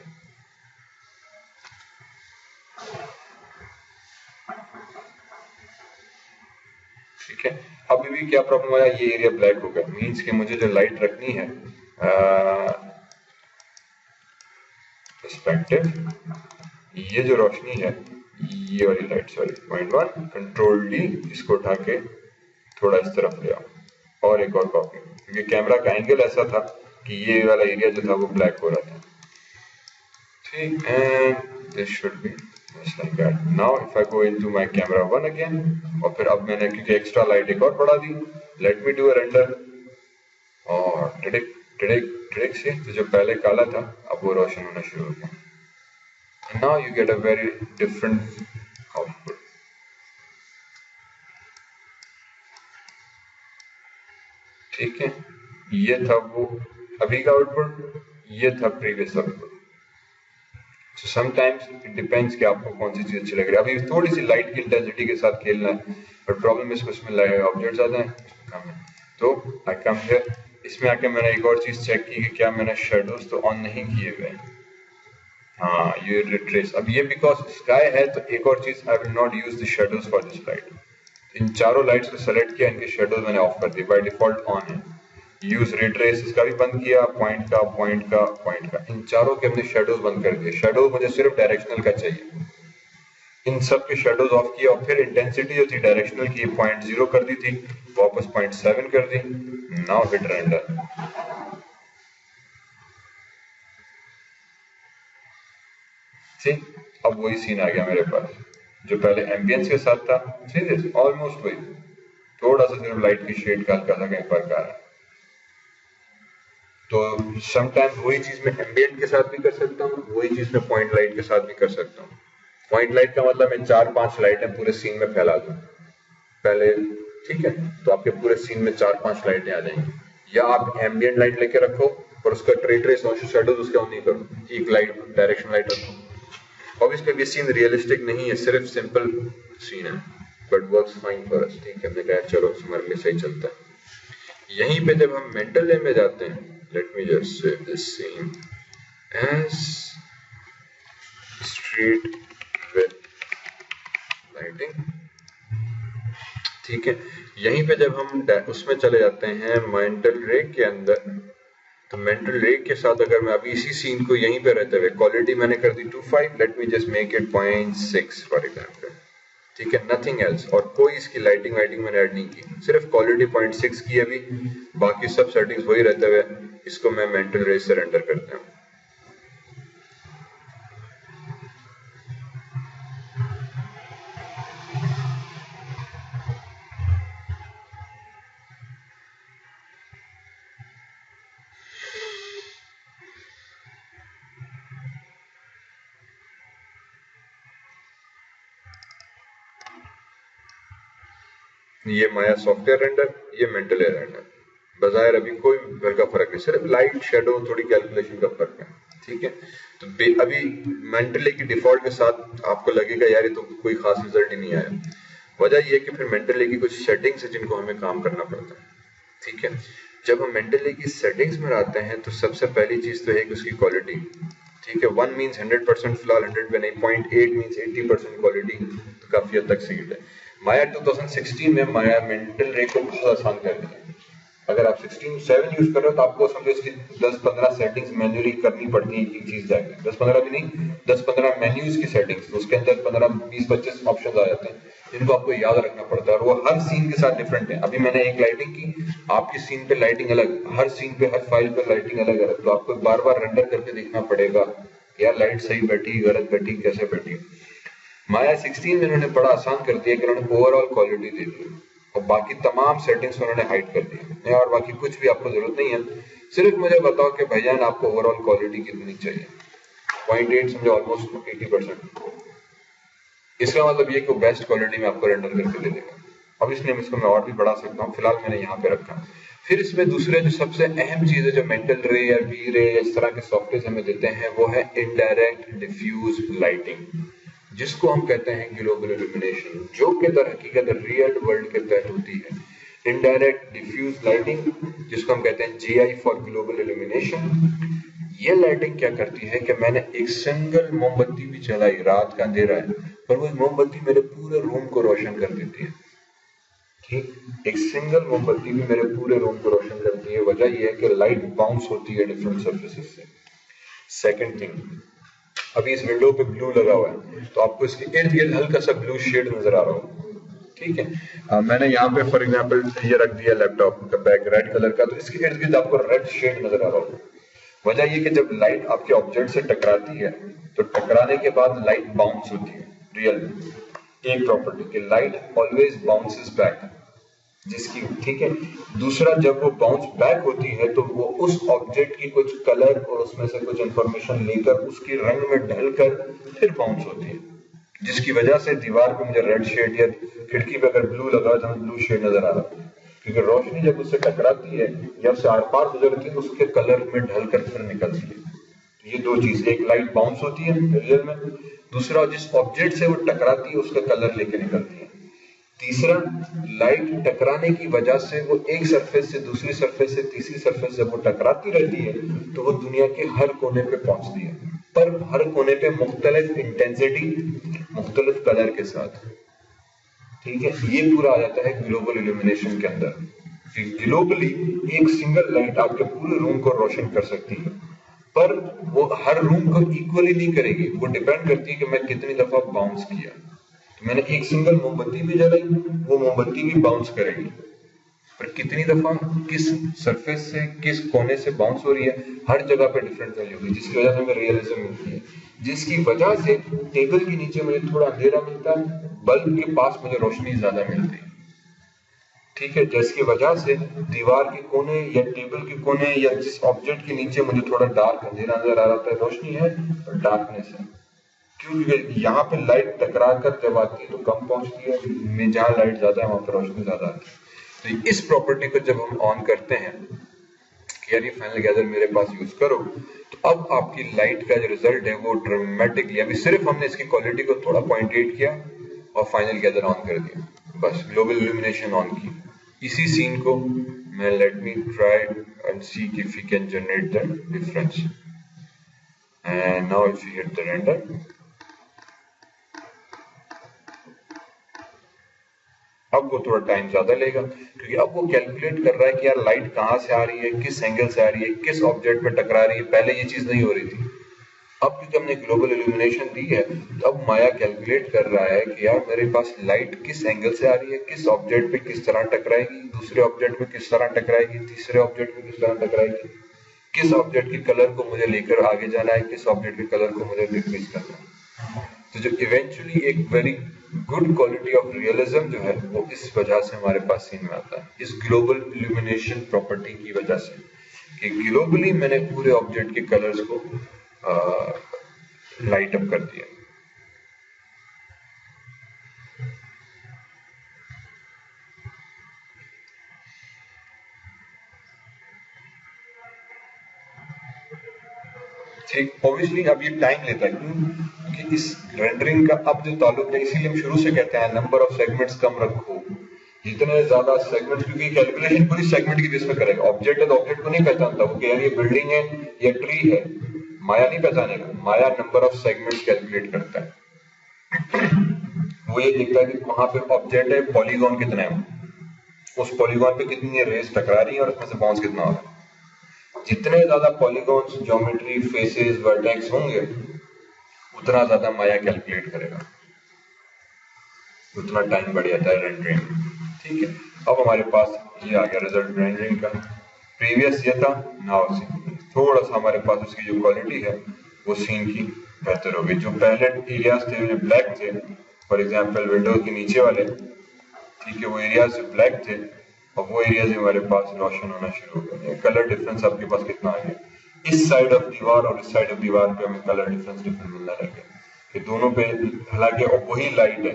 ठीक है। अभी भी क्या प्रॉब्लम आया, ये एरिया ब्लैक हो गया, मीन्स कि मुझे जो लाइट रखनी है पर्सपेक्टिव, ये जो रोशनी है, ये वाली लाइट, सॉरी 0.1, कंट्रोल डी, इसको उठा के थोड़ा इस तरफ ले आओ, और एक और कॉपी, क्योंकि कैमरा का एंगल ऐसा था कि ये वाला एरिया जो था वो ब्लैक हो रहा था, ठीक। And this should be just like that. Now if I go into my camera 1 again, और फिर अब मैंने क्योंकि एक्स्ट्रा लाइट एक और बढ़ा दी, let me do a render, और टिडिक से तो जो पहले काला था अब वो रोशन होना शुरू हो गया, and now you get a very different output, ठीक है। ये था वो अभी का आउटपुट, ये था previous output. So sometimes it depends कि आपको कौन सी चीज अच्छी लग रही है। अभी थोड़ी सी लाइट की इंटेंसिटी के साथ खेलना है, बट प्रॉब्लम इसमें ऑब्जेक्ट्स ज़्यादा हैं, कम है, तो आई कम हियर, इसमें आके मैंने एक और चीज चेक की कि क्या मैंने शेडोज तो ऑन नहीं किए हुए, हाँ ये रिट्रेस। अब ये बिकॉज स्काई है तो एक और चीज, I will not use the shadows for this light. इन चारों लाइट्स को सेलेक्ट किया, इनके शेडोज मैंने ऑफ कर दिए, बाय डिफॉल्ट ऑन है। यूज रिट्रेस इसका भी बंद किया, पॉइंट का पॉइंट का पॉइंट का, इन चारों के हमने शेडोज बंद कर दिए। शेडो मुझे सिर्फ डायरेक्शनल का चाहिए, इन सब के शेडोज ऑफ किया, और फिर इंटेंसिटी जो थी डायरेक्शनल की 0.0 कर दी थी, वापस 0.7 कर दी। नाउ हिट रेंडर, ठीक, अब वही सीन आ गया मेरे पास जो पहले एम्बियंस के साथ था, ठीक है, ऑलमोस्ट वही, थोड़ा सा सिर्फ लाइट की शेड का हल्का सा कहीं फर्क आ रहा है। तो समटाइम्स वही चीज मैं एम्बियंट के साथ भी कर सकता हूँ, वही चीज मैं पॉइंट लाइट के साथ भी कर सकता हूँ। पॉइंट लाइट का मतलब मैं 4-5 लाइटें पूरे सीन में फैला दूं पहले, ठीक है, तो आपके पूरे सीन में 4-5 लाइटें आ जाएंगी। या आप एम्बियंट लाइट लेके रखो और उसका ट्रेस शेडोज उसके ऑन नहीं करो, एक लाइट डायरेक्शन लाइट रखो। ऑब्वियसली ये सीन रियलिस्टिक नहीं है, सिर्फ सिंपल सीन है, but works fine for us, ठीक है। हमने कहा चलो हमारे लिए सही चलता है। यहीं पे जब हम मेंटल ले में जाते हैं, let me just save this scene as street with lighting, ठीक है। यहीं पे जब हम उसमें चले जाते हैं मेंटल रे के अंदर, तो मेंटल रे के साथ अगर मैं अभी इसी सीन को यहीं पे रहते हुए क्वालिटी मैंने कर दी 25, let me just make it 0.6 for example, ठीक है, नथिंग एल्स, और कोई इसकी लाइटिंग मैंने ऐड नहीं की, सिर्फ क्वालिटी 0.6 की अभी, बाकी सब सेटिंग्स वही रहते हुए इसको मैं मेंटल रे से रेंडर करता हूँ। ये माया सॉफ्टवेयर रेंडर, ये मेंटल एयर रेंडर। बाज़ाहिर अभी कोई घर का फर्क नहीं, सिर्फ लाइट शेडो थोड़ी कैलकुलेशन का फर्क है, ठीक है। तो अभी मेंटली की डिफॉल्ट के साथ आपको लगेगा यार ये तो कोई खास रिजल्ट ही नहीं आया। वजह ये है कि फिर मेंटली की कुछ सेटिंग्स है जिनको हमें काम करना पड़ता है, ठीक है। जब हम मेंटली की सेटिंग्स में आते हैं तो सबसे पहली चीज तो है कि उसकी क्वालिटी, ठीक है। 1 मीन्स 100%, फिलहाल 100 पे नहीं, 0.8 मीन्स 80% क्वालिटी, तो काफी हद तक सील्ड है। माया 2016 में माया मेंटल रे को बहुत आसान कर दिया। अगर आप 16.7 यूज कर रहे हो तो आपको समझो इसकी 10-15 सेटिंग्स मैन्युअली करनी पड़ती है, एक चीज जाके 10-15 भी नहीं, 10-15 मेन्यूज की सेटिंग्स, उसके अंदर 15-20-25 ऑप्शन आ जाते हैं जिनको आपको याद रखना पड़ता है, और वो हर सीन के साथ डिफरेंट है। अभी मैंने एक लाइटिंग की, आपकी सीन पे लाइटिंग अलग, हर सीन पे हर फाइल पे लाइटिंग अलग अलग, तो आपको बार बार रेंडर करके देखना पड़ेगा यार लाइट सही बैठी, गलत बैठी, कैसे बैठी। माया 16 में इन्होंने बड़ा आसान कर दिया कि उन्होंने ओवरऑल क्वालिटी दे दी और बाकी तमाम सेटिंग्स उन्होंने हाइड कर दी, और बाकी कुछ भी आपको जरूरत नहीं है। सिर्फ मुझे बताओ कि भैया आपको ओवरऑल क्वालिटी कितनी चाहिए। 0.8 समझो ऑलमोस्ट 80%। इसका मतलब ये कि बेस्ट क्वालिटी में आपको रेंडर करके दे देगा। अब इसलिए इसको मैं और भी बढ़ा सकता हूँ, फिलहाल मैंने यहाँ पे रखा। फिर इसमें दूसरे जो सबसे अहम चीज है जो मेंटल रे या वी रे इस तरह के सॉफ्टवेयर हमें देते हैं, वो है इनडायरेक्ट डिफ्यूज लाइटिंग, जिसको हम कहते हैं ग्लोबल इल्यूमिनेशन, जो कि दर हकीकत रियल वर्ल्ड के तहत होती है। इनडायरेक्ट डिफ्यूज लाइटिंग, जिसको हम कहते हैं जीआई फॉर ग्लोबल इल्यूमिनेशन। ये लाइटिंग क्या करती है कि मैंने एक सिंगल मोमबत्ती भी जलाई, रात का अंधेरा है, पर वो मोमबत्ती मेरे पूरे रूम को रोशन कर देती है, ठीक। एक सिंगल मोमबत्ती भी मेरे पूरे रूम को रोशन करती है। वजह यह है कि लाइट बाउंस होती है डिफरेंट सरफेसेस से। सेकंड थिंग, अभी इस विंडो पे ब्लू लगा हुआ है तो आपको इसके इर्द गिर्द हल्का सा ब्लू शेड नजर आ रहा हो, ठीक है। मैंने यहाँ पे फॉर एग्जांपल ये रख दिया लैपटॉप का बैक रेड कलर का, तो इसके इर्द गिर्द आपको रेड शेड नजर आ रहा हो। वजह ये कि जब लाइट आपके ऑब्जेक्ट से टकराती है तो टकराने के बाद लाइट बाउंस होती है रियल में। एक प्रॉपर्टी कि लाइट ऑलवेज बाउंसेस बैक, जिसकी, ठीक है। दूसरा, जब वो बाउंस बैक होती है तो वो उस ऑब्जेक्ट की कुछ कलर और उसमें से कुछ इंफॉर्मेशन लेकर उसके रंग में ढलकर फिर बाउंस होती है, जिसकी वजह से दीवार पे मुझे रेड शेड या खिड़की पे अगर ब्लू लगा तो ब्लू शेड नजर आ रहा है, क्योंकि रोशनी जब उससे टकराती है या उससे आर पार गुजरती है तो उसके कलर में ढलकर फिर निकलती है। तो ये दो चीज, एक लाइट बाउंस होती है रियल में, दूसरा जिस ऑब्जेक्ट से वो टकराती है उसका कलर लेके निकलती है। तीसरा, लाइट टकराने की वजह से वो एक सरफेस से दूसरी सरफेस से तीसरी सरफेस जब वो टकराती रहती है तो वो दुनिया के हर कोने पे पहुंचती है, पर हर कोने पे मुख्तलिफ इंटेंसिटी, मुख्तलिफ कलर के साथ, ठीक है। ये पूरा आ जाता है ग्लोबल इल्यूमिनेशन के अंदर। ग्लोबली एक सिंगल लाइट आपके पूरे रूम को रोशन कर सकती है, पर वो हर रूम को इक्वली नहीं करेगी, वो डिपेंड करती है कि मैं कितनी दफा बाउंस किया। तो मैंने एक सिंगल मोमबत्ती भी जलाई, वो मोमबत्ती भी बाउंस करेगी, पर कितनी दफा, किस सरफेस से, किस कोने से बाउंस हो रही है, हर जगह पे डिफरेंट वैल्यू होगी, जिसकी वजह से हमें रियलिज्म मिलती है। जिसकी वजह से टेबल के नीचे मुझे थोड़ा अंधेरा मिलता है, बल्ब के पास मुझे रोशनी ज्यादा मिलती है, ठीक है। जिसकी वजह से दीवार के कोने या टेबल के कोने या जिस ऑब्जेक्ट के नीचे मुझे थोड़ा डार्क अंधेरा नजर आ रहा है, रोशनी है और डार्कनेस है, क्योंकि यहाँ पे लाइट टकरा कर जब आती है तो कम पहुंचती है, में जहाँ लाइट ज्यादा है वहां पर रोशनी ज्यादा आती है। तो इस प्रॉपर्टी को जब हम ऑन करते हैं कि यार ये फाइनल गैदर मेरे पास यूज करो, तो अब आपकी लाइट का जो रिजल्ट है वो ड्रामेटिकली, अभी सिर्फ हमने इसकी क्वालिटी को थोड़ा 0.8 किया और फाइनल गैदर ऑन कर दिया, बस ग्लोबल इल्यूमिनेशन ऑन की। इसी सीन को मैं, let me try and see if we can generate the difference, and now if you hit the render, अब वो थोड़ा टाइम ज्यादा लेगा क्योंकि अब वो कैलकुलेट कर रहा है कि यार लाइट कहाँ से आ रही है, किस एंगल से आ रही है, किस ऑब्जेक्ट पे टकरा रही है। पहले ये चीज नहीं हो रही थी, अब क्योंकि हमने ग्लोबल इल्यूमिनेशन दी है तो अब माया कैलकुलेट कर रहा है कि यार मेरे पास लाइट किस एंगल से आ रही है, किस ऑब्जेक्ट पे किस तरह टकराएगी, दूसरे ऑब्जेक्ट पे किस तरह टकराएगी, तीसरे ऑब्जेक्ट पे किस तरह टकराएगी, किस ऑब्जेक्ट के कलर को मुझे लेकर आगे जाना है, किस ऑब्जेक्ट के कलर को मुझे डिक्रीज करना है। तो जो इवेंचुअली एक very good quality of realism जो है वो इस वजह से हमारे पास सीन में आता है, इस ग्लोबल इल्यूमिनेशन प्रॉपर्टी की वजह से, कि ग्लोबली मैंने पूरे ऑब्जेक्ट के कलर्स को लाइट अप कर दिया। ठीक, ऑब्वियसली अब ये टाइम लेता है, क्यों? क्योंकि इस रेंडरिंग का अब जो ताल्लुक है, इसीलिए हम शुरू से कहते हैं नंबर ऑफ सेगमेंट्स कम रखो, जितने ज्यादा सेगमेंट्स, क्योंकि कैलकुलेशन पूरी सेगमेंट की बेस पे करेगा। ऑब्जेक्ट है तो ऑब्जेक्ट को नहीं पहचानता वो कि यार ये बिल्डिंग है, ये ट्री है, माया नहीं पहचानेगा। माया नंबर ऑफ सेगमेंट्स कैलकुलेट करता है। वो ये देखता है कि वहां पे ऑब्जेक्ट है, पॉलीगॉन कितने हैं, उस पॉलीगॉन पे कितनी रेस टकरा रही है और उसमें से बाउंस कितना हो रहा है। जितने ज्यादा पॉलीगॉन्स, ज्योमेट्री, फेसेस, वर्टेक्स होंगे, उतना ज्यादा माया कैलकुलेट करेगा, उतना टाइम बढ़ जाता है रेंडरिंग। ठीक है, अब हमारे पास ये आ गया रिजल्ट रेंडरिंग का। प्रीवियस ये था, नाउ सीन। थोड़ा सा हमारे पास उसकी जो क्वालिटी है वो सीन की बेहतर होगी। जो पहले एरियाज थे जो ब्लैक थे, फॉर एग्जांपल विंडो के नीचे वाले, ठीक है, वो एरियाज जो ब्लैक थे और वो एरियाज हमारे पास रोशन होना शुरू हो गए। कलर डिफरेंस आपके पास कितना आ गया, इस साइड ऑफ दीवार और इस साइड ऑफ दीवार पे हमें कलर डिफरेंस मिलना लग गया कि दोनों पे, हालांकि वही लाइट है,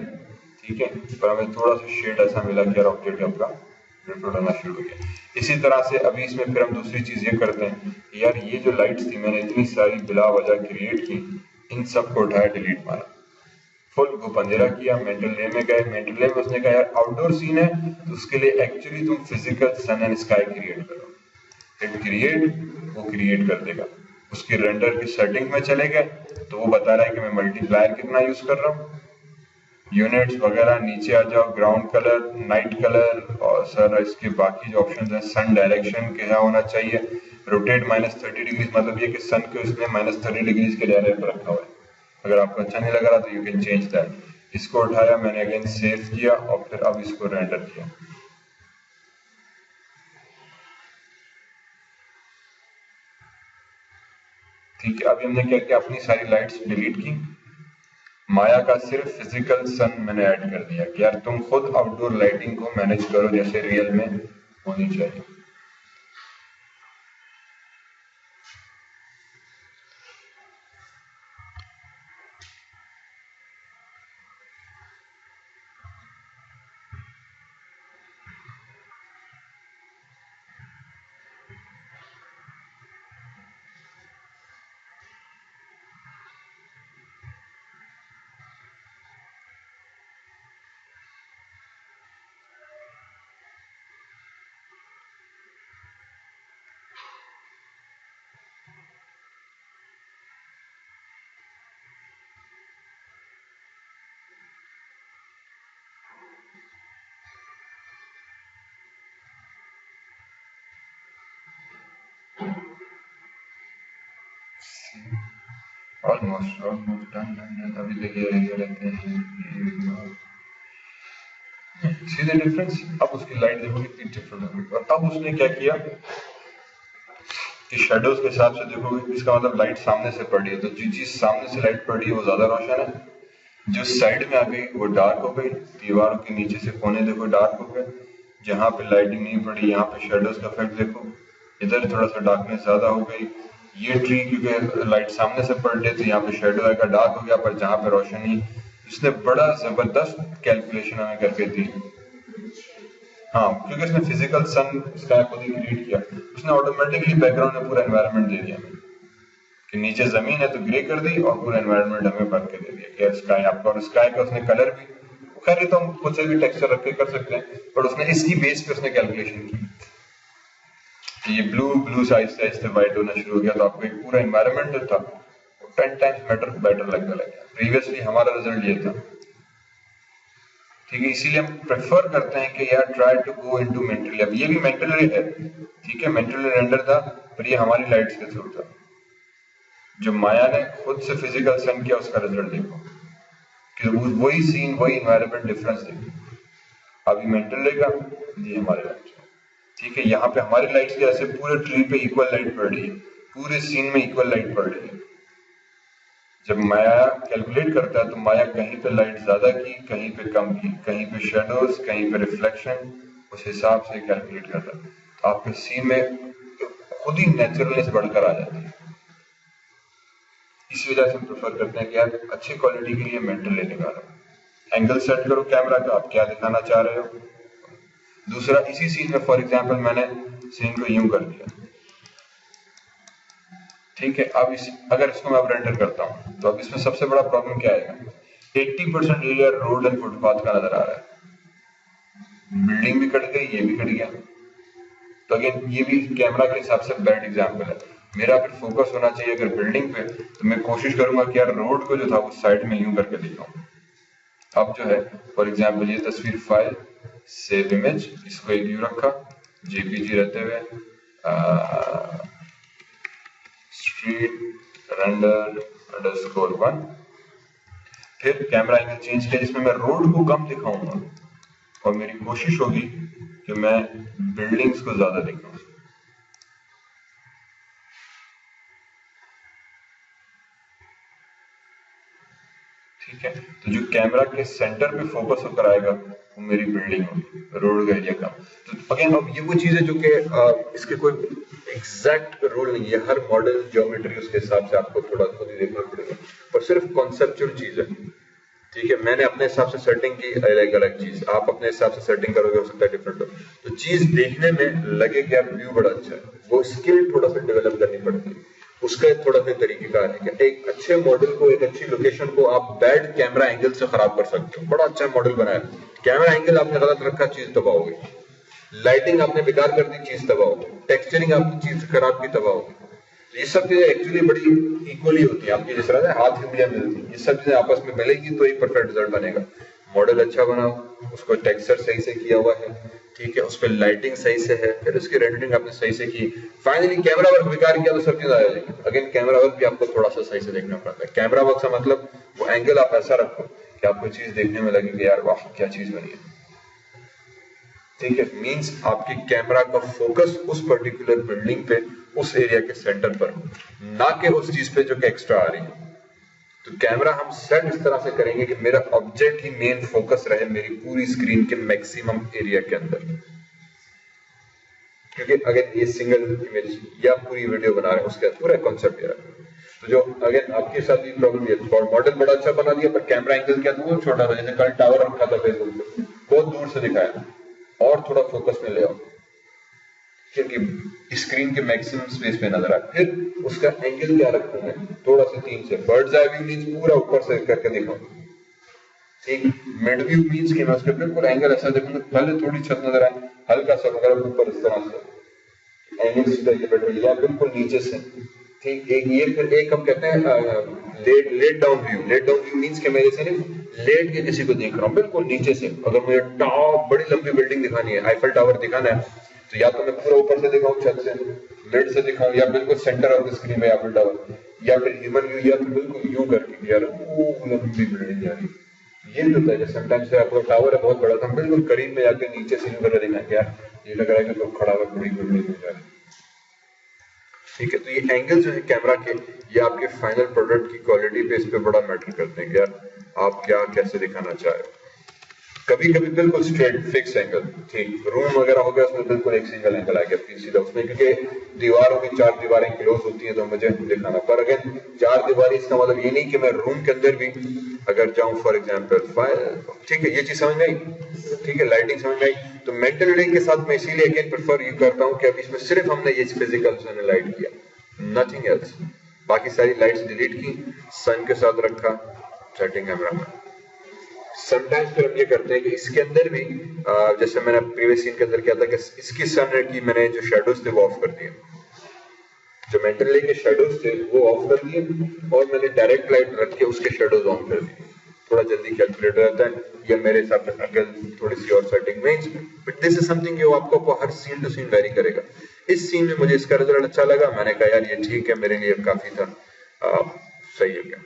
ठीक है, पर हमें थोड़ा सा शेड ऐसा मिला कि यार ऑब्जेक्ट आपका रिफ्लेक्ट होना शुरू हो गया। इसी तरह से अभी इसमें फिर हम दूसरी चीज ये करते हैं कि यार ये जो लाइट्स थी मैंने इतनी सारी बिला वजह क्रिएट की, इन सबको उठाया, डिलीट मारा, फुल को अंधेरा किया। मेंटल ले में गए, मेंटल ले में उसने कहा यार आउटडोर सीन है तो उसके लिए एक्चुअली तुम physical sun and sky create करो। इट क्रिएट, वो क्रिएट कर देगा। उसकी रेंडर की सेटिंग में चले गए तो वो बता रहा है कि मैं मल्टीप्लायर कितना यूज कर रहा हूँ, यूनिट्स वगैरह। नीचे आ जाओ, ग्राउंड कलर, नाइट कलर, और सर इसके बाकी जो ऑप्शन है, सन डायरेक्शन क्या होना चाहिए, रोटेट -30 डिग्री, मतलब ये कि सन को इसने -30 डिग्रीज के दायरे पर रखा हुआ है। अगर आपको अच्छा नहीं लग रहा तो यू कैन चेंज दैट। इसको उठाया मैंने, अगेन सेव किया और फिर अब इसको रेंडर किया। ठीक है, अभी हमने क्या किया, अपनी सारी लाइट्स डिलीट की, माया का सिर्फ फिजिकल सन मैंने ऐड कर दिया कि यार तुम खुद आउटडोर लाइटिंग को मैनेज करो जैसे रियल में होनी चाहिए। Almost almost done. अभी देखिए ये रहते हैं, सी द डिफरेंस। अब उसकी लाइट देखो कितनी डिफरेंट हो गई। और अब उसने क्या किया कि शेडोज के हिसाब से देखोगे, इसका मतलब लाइट सामने से पड़ रही है, तो जो चीज सामने से लाइट पड़ रही है वो ज्यादा रोशन है, जो साइड में आ गई वो डार्क हो गई। दीवारों के नीचे से कोने देखो डार्क हो गए, जहां पे लाइटिंग नहीं पड़ी यहाँ पे शेडोज का इफेक्ट देखो, इधर थोड़ा सा डार्कनेस ज्यादा हो गई। ये ट्री क्योंकि लाइट सामने से पड़ रही तो यहाँ पे शेडो आएगा, डार्क हो गया, पर जहाँ पे रोशनी, इसने बड़ा जबरदस्त कैलकुलेशन हमें करके दी। हाँ, क्योंकि उसने फिजिकल सन स्काई को क्रिएट किया, उसने ऑटोमेटिकली बैकग्राउंड में पूरा एनवायरनमेंट दे दिया कि नीचे जमीन है तो ग्रे कर दी और पूरा एनवायरनमेंट हमें भर के दे दिया कि स्काई आपका। और स्काई का उसने कलर भी, खैर तो हम कुछ भी टेक्सचर रख के कर सकते हैं, बट उसने इसकी बेस पे उसने कैलकुलेशन की कि ये ब्लू से आहिस्ते आहिस्ते व्हाइट होना शुरू हो गया, तो आपको एक पूरा एनवायरनमेंट जो था 10 टाइम्स बेटर लगने लग गया। प्रीवियसली हमारा रिजल्ट ये था। ठीक है, इसीलिए हम प्रेफर करते हैं कि यार try to go into mentally. अब ये भी मेंटली है, ठीक है, मेंटली रेंडर था, पर ये हमारी लाइट्स के थ्रू था। जो माया ने खुद से फिजिकल सन किया उसका रिजल्ट देखो कि वही सीन, वही एनवायरनमेंट डिफरेंस देखो। अभी मेंटल लेगा, ये हमारे लाइट्स, ठीक है, यहाँ पे हमारी लाइट्स जैसे पूरे ट्री पे इक्वल लाइट पड़ रही है, पूरे सीन में इक्वल लाइट पड़ रही है। जब माया कैलकुलेट करता है तो माया कहीं पे लाइट ज्यादा की, कहीं पे कम की, कहीं पे शेडोज, कहीं पे रिफ्लेक्शन, उस हिसाब से कैलकुलेट करता है, तो आपके सीन में खुद ही नेचुरलनेस बढ़कर आ जाती है। इस वजह से हम प्रेफर करते हैं कि यार अच्छी क्वालिटी के लिए मेंटल ले निकालो, एंगल सेट करो कैमरा का, आप क्या दिखाना चाह रहे हो। दूसरा, इसी सीन में फॉर एग्जांपल मैंने सीन को यूं कर दिया, ठीक है, अब अगर इसको मैं अब रेंडर करता हूँ तो अब इसमें सबसे बड़ा प्रॉब्लम क्या आएगा, 80% एरिया रोड एंड फुटपाथ का नजर आ रहा है, बिल्डिंग भी कट गई, ये भी कट गया। तो अगेन ये भी कैमरा के हिसाब से बैड एग्जाम्पल है। मेरा फिर फोकस होना चाहिए अगर बिल्डिंग पे, तो मैं कोशिश करूंगा कि यार रोड को जो था वो साइड में यूं करके दिखाऊं। अब जो है फॉर एग्जाम्पल ये तस्वीर फाइल सेव इमेज, इसको एक व्यू रखा जेपीजी रहते हुए, स्ट्रीट रेंडर अंडरस्कोर 1, फिर कैमरा एंगल चेंज किया जिसमें मैं रोड को कम दिखाऊंगा और मेरी कोशिश होगी कि मैं बिल्डिंग्स को ज्यादा दिखाऊं। ठीक है, तो जो कैमरा के सेंटर पे फोकस होकर आएगा वो मेरी बिल्डिंग होगी, रोड का एरिया कम। तो अगेन अब ये वो चीज है जो कि इसके कोई एग्जैक्ट रूल नहीं है, हर मॉडल ज्योमेट्री उसके हिसाब से आपको थोड़ा खुद ही देखना पड़ेगा, पर सिर्फ कॉन्सेप्चुअल चीज है। ठीक है, मैंने अपने हिसाब से सेटिंग की, अलग अलग चीज आप अपने हिसाब से सेटिंग करोगे, हो सकता है डिफरेंट हो। तो चीज देखने में लगे कि यार व्यू बड़ा अच्छा है, वो स्किल थोड़ा सा डेवलप करनी पड़ती है, उसका थोड़ा सा तरीकेकार है कि एक अच्छे मॉडल को, एक अच्छी लोकेशन को आप बैड कैमरा एंगल से खराब कर सकते हो। बड़ा अच्छा मॉडल बनाया, कैमरा एंगल आपने गलत रखा, चीज तबाह होगी, लाइटिंग आपने बेकार कर दी, चीज तबाह होगी, टेक्सचरिंग आपने चीज खराब की, तबाह होगी। ये सब चीजें एक्चुअली बड़ी इक्वली होती है, आपकी जिस तरह से हाथ की उंगलियां मिलती है, ये सब चीजें आपस में मिलेगी तो एक परफेक्ट रिजल्ट बनेगा। मॉडल अच्छा बनाओ, उसको टेक्सचर सही से किया हुआ है, ठीक है, उस पर लाइटिंग सही से है, फिर उसकी रेंडरिंग आपने सही से की, फाइनली कैमरा वर्क बेकार किया तो सब चीज आ जाएगी। अगेन कैमरा वर्क भी आपको थोड़ा सा सही से देखना पड़ता है। कैमरा वर्क का मतलब वो एंगल आप ऐसा रखो कि आपको चीज देखने में लगे कि यार वाह क्या चीज बनी है। ठीक है, मींस आपकी कैमरा का फोकस उस पर्टिकुलर बिल्डिंग पे, उस एरिया के सेंटर पर, ना कि उस चीज पे जो कि एक्स्ट्रा आ रही है। तो कैमरा हम सेट इस तरह से करेंगे कि मेरा ऑब्जेक्ट ही मेन फोकस रहे मेरी पूरी स्क्रीन के मैक्सिमम एरिया के अंदर, क्योंकि अगर ये सिंगल इमेज या पूरी वीडियो बना रहे हैं उसके पूरा कॉन्सेप्ट ये है। तो जो अगर आपके साथ भी प्रॉब्लम ये मॉडल बड़ा अच्छा बना दिया पर कैमरा एंगल क्या था वो छोटा था, जैसे कल टावर रखा था फेसबुक पे, बहुत दूर से दिखाया, और थोड़ा फोकस में ले आओ क्योंकि स्क्रीन के मैक्सिमम स्पेस पे नजर आए। फिर उसका एंगल क्या रखूं मैं, थोड़ा सा 3 से बर्ड्स आई व्यू मींस पूरा ऊपर से करके दिखाऊं, एक मिड व्यू मींस कि मैं उसके बिल्कुल एंगल ऐसा देखूंगा, पहले थोड़ी छत नजर आए, हल्का सा मगर ऊपर इस तरह से एंगल सीधा ये बैठ या बिल्कुल नीचे से। ठीक, एक ये, फिर एक हम कहते हैं let down view. Let down view means कि मैं जैसे लेट के किसी को देख रहा हूँ बिल्कुल नीचे से, अगर मुझे टॉप बड़ी लंबी बिल्डिंग दिखानी है, आईफल टावर दिखाना है, तो या तो मैं पूरा ऊपर से दिखाऊं, छत से, मिड से दिखाऊं, या बिल्कुल सेंटर ऑफ द स्क्रीन में आईफल टावर, या फिर ह्यूमन व्यू, या फिर बिल्कुल यूं करके यार वो लंबी बिल्डिंग जा रही। ये भी होता है जैसे समटाइम्स आपका टावर है बहुत बड़ा, था बिल्कुल करीब में जाके नीचे से यूं करके दिखाएंगे यार ये लग रहा है कि लोग खड़ा हुआ बड़ी बिल्डिंग में जा रही। ठीक है, तो ये एंगल जो है कैमरा के, ये आपके फाइनल प्रोडक्ट की क्वालिटी पे इस पे बड़ा मैटर करते हैं कि यार आप क्या कैसे दिखाना चाह रहे हो। कभी कभी बिल्कुल स्ट्रेट फिक्स एंगल, ठीक, रूम वगैरह हो गया उसमें बिल्कुल एक सिंगल एंगल आ गया सीधा उसमें, क्योंकि दीवारों की 4 दीवारें क्लोज होती हैं तो मुझे दिखाना। पर अगर 4 दीवारें इसका मतलब ये नहीं कि मैं रूम के अंदर भी अगर जाऊं फॉर एग्जांपल, ठीक है, ये चीज समझ में आई, ठीक है, लाइटिंग समझ में आई। तो मेंटल रीडिंग के साथ मैं इसीलिए अगेन प्रेफर ये करता हूं कि अब इसमें सिर्फ हमने ये फिजिकल लाइट किया, नथिंग एल्स, बाकी सारी लाइट्स डिलीट की, सन के साथ रखा सेटिंग कैमरा में। समटाइम्स फिर हम ये करते हैं कि इसके अंदर भी जैसे मैंने प्रीवियस सीन के अंदर किया था कि इसकी सन की मैंने जो शैडोज थे वो ऑफ कर दिए, जो मेंटली के शैडोज थे वो ऑफ कर दिए और मैंने डायरेक्ट लाइट रख के उसके शैडोज ऑन कर दिए। थोड़ा जल्दी कैलकुलेट रहता है, या मेरे हिसाब से अगर थोड़ी सी और सेटिंग में, बट दिस इज समथिंग जो आपको हर सीन टू सीन वेरी करेगा। इस सीन में मुझे इसका रिजल्ट अच्छा लगा, मैंने कहा यार ये ठीक है, मेरे लिए काफी था, सही है क्या।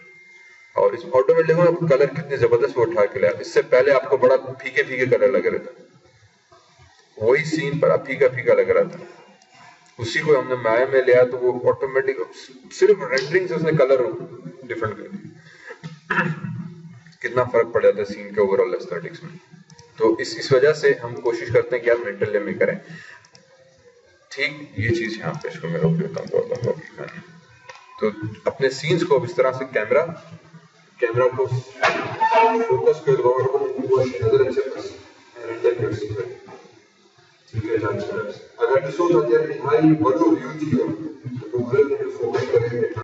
और इस ऑटो में देखो ना कलर कितने जबरदस्त वो उठा के लाया, इससे पहले आपको बड़ा फीके फीके कलर लग रहा था, वही सीन पर फीका फीका लग रहा था, उसी को हमने माया में लिया तो वो ऑटोमेटिक सिर्फ रेंडरिंग से उसने कलर डिफरेंट कर दिया, कितना फर्क पड़ जाता है सीन के ओवरऑल एस्थेटिक्स में। तो इस वजह से हम कोशिश करते हैं कि यार मेंटल में करें। ठीक, ये चीज यहाँ पे इसको मैं रोक देता हूँ। तो अपने सीन्स को इस तरह से कैमरा को फोकस कर दो और ठीक है। अगर किसी को भाई बड़ो व्यू यूजर फॉरवर्ड करेंगे